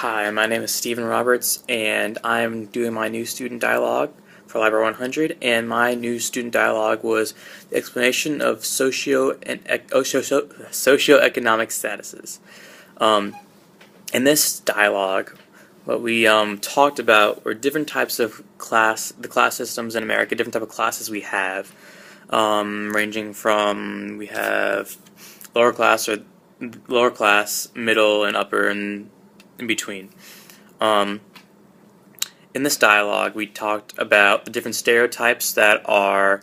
Hi, my name is Stephen Roberts, and I'm doing my new student dialogue for Library 100. And my new student dialogue was the explanation of socioeconomic statuses. Um, in this dialogue, what we talked about were different types of the class systems in America, different type of classes we have, ranging from we have lower class, middle, and upper, and in between. Um, in this dialogue, we talked about the different stereotypes that are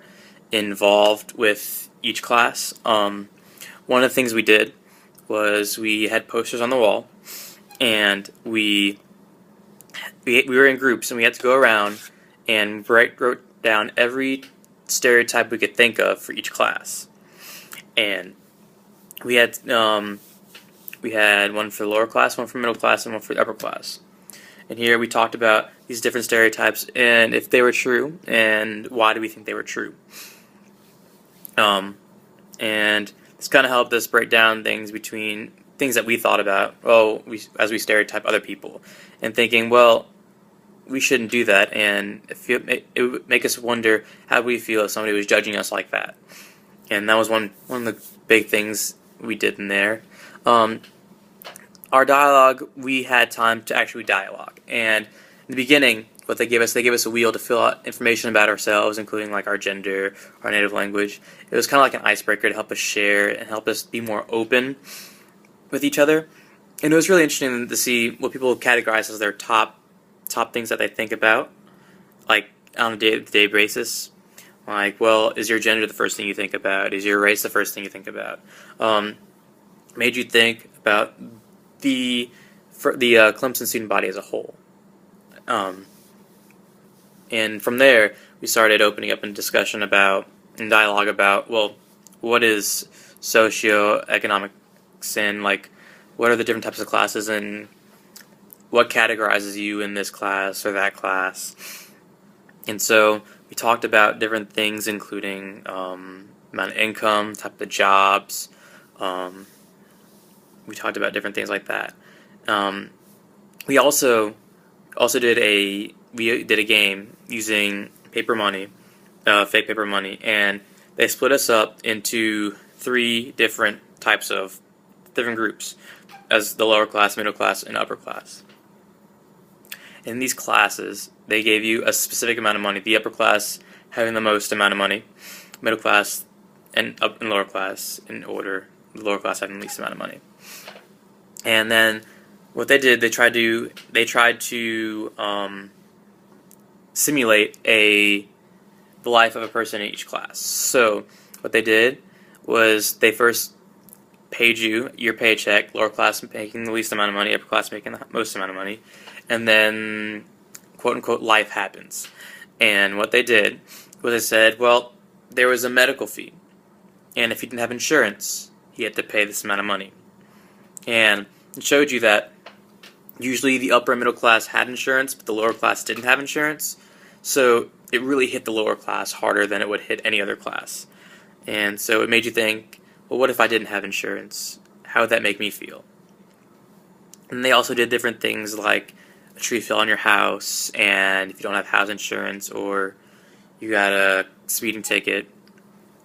involved with each class. One of the things we did was we had posters on the wall, and we were in groups, and we had to go around and wrote down every stereotype we could think of for each class. And we had one for the lower class, one for middle class, and one for the upper class. And here we talked about these different stereotypes and if they were true, and why do we think they were true. And this kind of helped us break down things between things that we thought about, as we stereotype other people, and thinking, well, we shouldn't do that, and it would make us wonder how we feel if somebody was judging us like that. And that was one of the big things we did in there. Our dialogue, we had time to actually dialogue. And in the beginning, what they gave us a wheel to fill out information about ourselves, including like our gender, our native language. It was kind of like an icebreaker to help us share and help us be more open with each other. And it was really interesting to see what people categorize as their top things that they think about, like on a day-to-day basis. Like, well, is your gender the first thing you think about? Is your race the first thing you think about? Made you think about the Clemson student body as a whole. And from there, we started opening up in discussion about, and dialogue about, well, what is socioeconomics, and like, what are the different types of classes, and what categorizes you in this class or that class. And so we talked about different things, including amount of income, type of jobs. We talked about different things like that. We also did a game using paper money, fake paper money, and they split us up into three different groups, as the lower class, middle class, and upper class. In these classes, they gave you a specific amount of money. The upper class having the most amount of money, middle class, and lower class in order. The lower class having the least amount of money. And then what they did, they tried to simulate the life of a person in each class. So what they did was they first paid you your paycheck, lower class making the least amount of money, upper class making the most amount of money, and then quote unquote life happens. And what they did was they said, well, there was a medical fee, and if you didn't have insurance, you had to pay this amount of money. And it showed you that usually the upper and middle class had insurance, but the lower class didn't have insurance. So it really hit the lower class harder than it would hit any other class. And so it made you think, well, what if I didn't have insurance? How would that make me feel? And they also did different things like a tree fell on your house, and if you don't have house insurance, or you got a speeding ticket.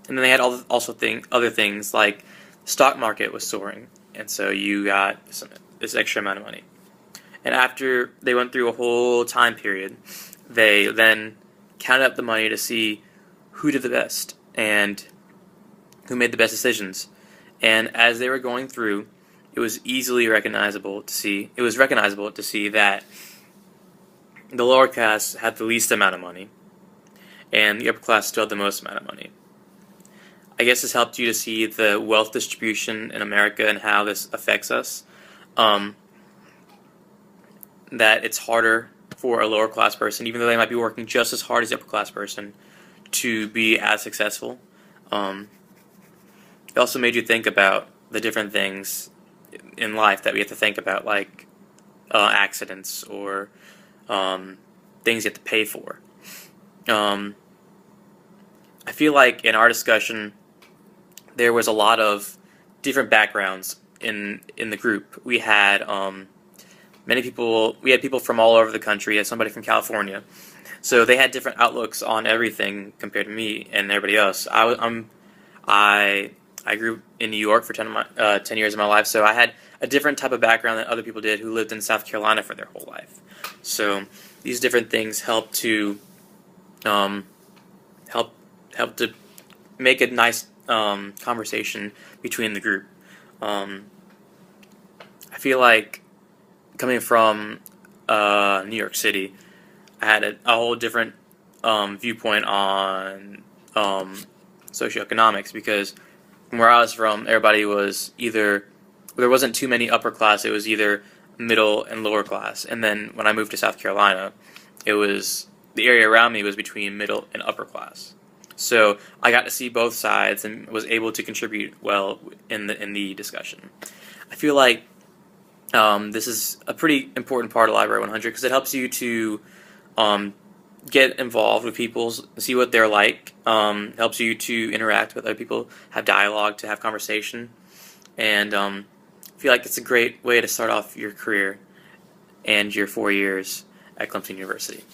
And then they had other things like the stock market was soaring, and so you got this extra amount of money. And after they went through a whole time period, they then counted up the money to see who did the best and who made the best decisions. And as they were going through, it was recognizable to see that the lower class had the least amount of money, and the upper class still had the most amount of money. I guess this helped you to see the wealth distribution in America and how this affects us. That it's harder for a lower class person, even though they might be working just as hard as the upper class person, to be as successful. It also made you think about the different things in life that we have to think about, like accidents or things you have to pay for. I feel like in our discussion, there was a lot of different backgrounds in the group. We had We had people from all over the country. We had somebody from California, so they had different outlooks on everything compared to me and everybody else. I grew in New York for 10 years of my life, so I had a different type of background than other people did who lived in South Carolina for their whole life. So these different things help to help to make a nice conversation between the group. I feel like coming from New York City, I had a whole different viewpoint on socioeconomics, because from where I was from, everybody was either, there wasn't too many upper class, it was either middle and lower class. And then when I moved to South Carolina, it was, the area around me was between middle and upper class. So I got to see both sides and was able to contribute well in the discussion. I feel like this is a pretty important part of Library 100 because it helps you to get involved with people, see what they're like, helps you to interact with other people, have dialogue, to have conversation, and I feel like it's a great way to start off your career and your 4 years at Clemson University.